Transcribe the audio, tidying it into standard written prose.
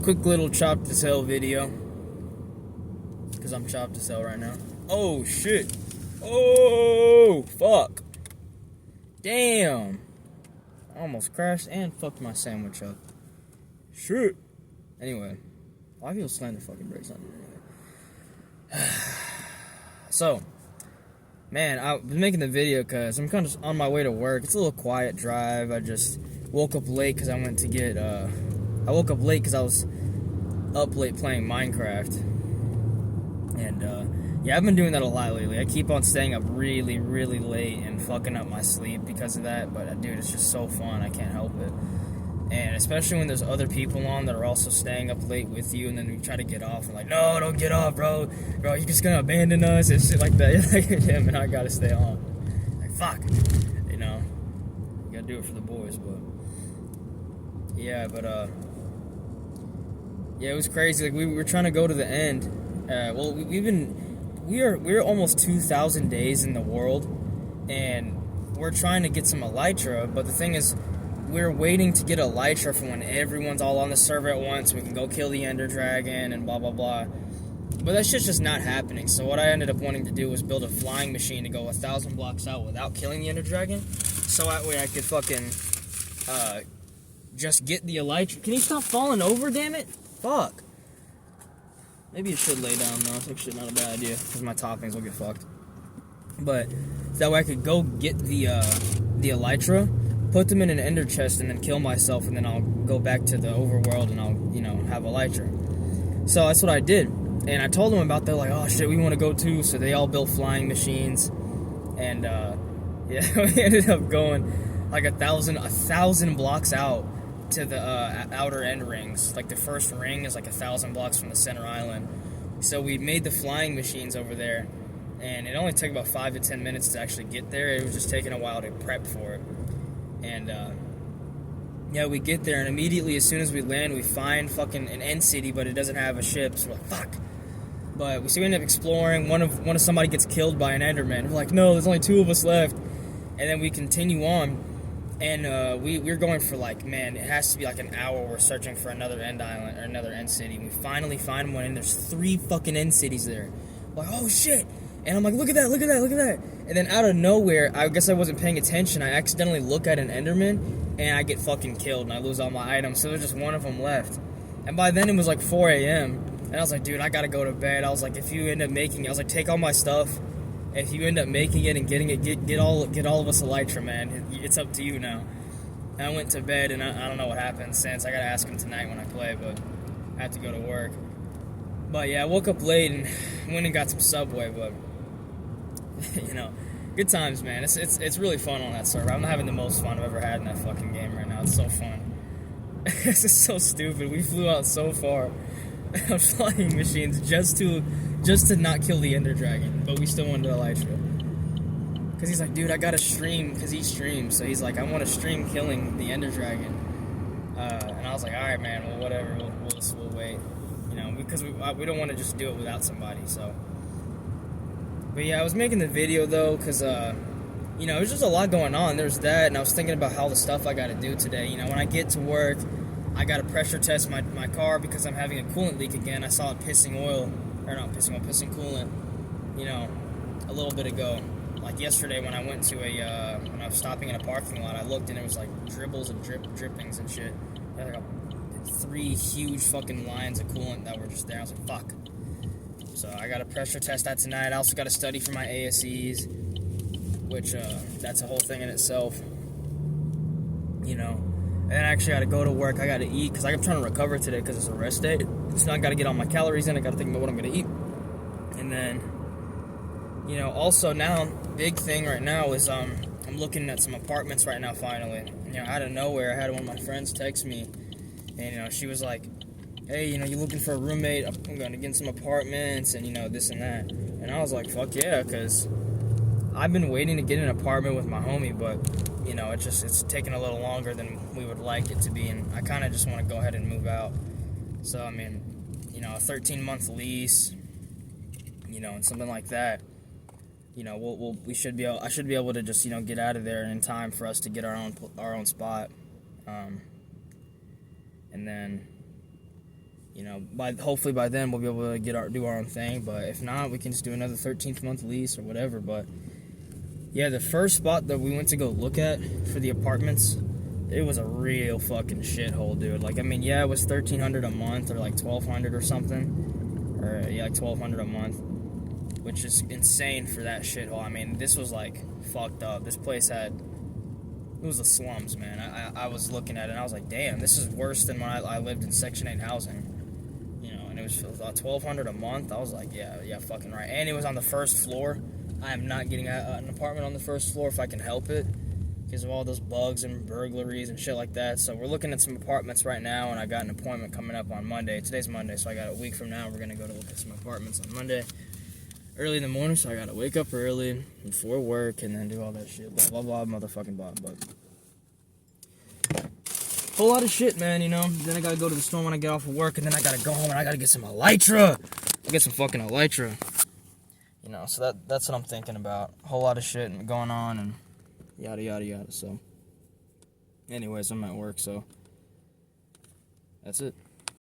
quick little chopped as hell video. Because I'm chopped as hell right now. Oh, shit. Oh, fuck. Damn. I almost crashed and fucked my sandwich up. Shit. Anyway. Why people slam the fucking brakes on me? So, man, I was making the video because I'm kind of on my way to work. It's a little quiet drive. I just woke up late because I went to get, I woke up late because I was up late playing Minecraft. And, yeah, I've been doing that a lot lately. I keep on staying up really, really late and fucking up my sleep because of that. But, dude, it's just so fun. I can't help it. And especially when there's other people on that are also staying up late with you, and then you try to get off, and like, no, don't get off, bro. Bro, you're just gonna abandon us and shit like that. You're like, damn, man, I gotta stay on. Like, fuck. You know, you gotta do it for the boys, but yeah, yeah, it was crazy. Like, we were trying to go to the end. Well, we're almost 2,000 days in the world, and we're trying to get some elytra, but the thing is, we're waiting to get elytra for when everyone's all on the server at once. We can go kill the Ender Dragon and blah, blah, blah. But that shit's just not happening. So what I ended up wanting to do was build a flying machine to go 1,000 blocks out without killing the Ender Dragon. So that way I could fucking, just get the elytra. Can you stop falling over, damn it? Fuck. Maybe you should lay down, though. It's actually not a bad idea, because my toppings will get fucked. But that way I could go get the elytra, put them in an ender chest, and then kill myself, and then I'll go back to the overworld, and I'll, you know, have elytra. So that's what I did, and I told them about that, like, oh shit, we want to go too, so they all built flying machines, and, yeah, we ended up going, like, 1,000 blocks out to the, outer end rings. Like, the first ring is, like, 1,000 blocks from the center island. So we made the flying machines over there, and it only took about 5 to 10 minutes to actually get there. It was just taking a while to prep for it. And, yeah, we get there, and immediately, as soon as we land, we find fucking an end city, but it doesn't have a ship, so we're like, fuck. But we end up exploring. One of somebody gets killed by an Enderman. We're like, no, there's only 2 of us left. And then we continue on, and, we're going for, like, man, it has to be like an hour. We're searching for another end island, or another end city. We finally find one, and there's 3 fucking end cities there. We're like, oh, shit. And I'm like, look at that, look at that, look at that. And then out of nowhere, I guess I wasn't paying attention, I accidentally look at an Enderman, and I get fucking killed, and I lose all my items, so there's just one of them left. And by then, it was like 4 a.m., and I was like, dude, I gotta go to bed. I was like, if you end up making it, I was like, take all my stuff. If you end up making it and getting it, get all of us elytra, man. It's up to you now. And I went to bed, and I don't know what happened since. I gotta ask him tonight when I play, but I have to go to work. But yeah, I woke up late and went and got some Subway, but you know, good times, man. It's really fun on that server. I'm having the most fun I've ever had in that fucking game right now. It's so fun. This is so stupid. We flew out so far on flying machines just to not kill the Ender Dragon, but we still wanted elytra. Because he's like, dude, I gotta stream, because he streams, so he's like, I want to stream killing the Ender Dragon. And I was like, alright, man, well, whatever, we'll wait. You know, because we don't want to just do it without somebody, so. But yeah, I was making the video, though, because, you know, there's just a lot going on. There's that, and I was thinking about all the stuff I got to do today. You know, when I get to work, I got to pressure test my car because I'm having a coolant leak again. I saw it pissing coolant, you know, a little bit ago. Like yesterday when I went to when I was stopping in a parking lot, I looked and it was like dribbles and drippings and shit. There were like 3 huge fucking lines of coolant that were just there. I was like, fuck. So I got to pressure test that tonight. I also got to study for my ASEs, which, that's a whole thing in itself, you know. And then I actually got to go to work. I got to eat, because I'm trying to recover today because it's a rest day. So I got to get all my calories in. I got to think about what I'm going to eat. And then, you know, also now, big thing right now is, I'm looking at some apartments right now, finally. You know, out of nowhere, I had one of my friends text me, and, you know, she was like, hey, you know, you looking for a roommate? I'm going to get some apartments, and, you know, this and that. And I was like, fuck yeah, because I've been waiting to get an apartment with my homie, but, you know, it's taking a little longer than we would like it to be, and I kind of just want to go ahead and move out. So, I mean, you know, a 13-month lease, you know, and something like that, you know, I should be able to just, you know, get out of there in time for us to get our own spot, and then, You know, hopefully by then we'll be able to do our own thing. But if not, we can just do another 13th month lease or whatever. But yeah, the first spot that we went to go look at for the apartments, it was a real fucking shithole, dude. Like, I mean, yeah, it was $1,300 a month or like $1,200 or something, or yeah, like $1,200 a month, which is insane for that shithole. I mean, this was like fucked up. This place it was the slums, man. I was looking at it and I was like, damn, this is worse than when I lived in Section 8 housing. And it was $1,200 a month. I was like, yeah, fucking right. And it was on the first floor. I am not getting an apartment on the first floor if I can help it, because of all those bugs and burglaries and shit like that. So we're looking at some apartments right now, and I got an appointment coming up on Monday. Today's Monday, so I got a week from now. We're gonna go to look at some apartments on Monday, early in the morning. So I gotta wake up early before work and then do all that shit. Blah blah blah, motherfucking blah. But whole lot of shit, man. Then I gotta go to the store when I get off of work, and then I gotta go home and I gotta get some Elytra. I get some fucking Elytra. So that's what I'm thinking about. A whole lot of shit going on and yada yada yada. So anyways, I'm at work, so that's it.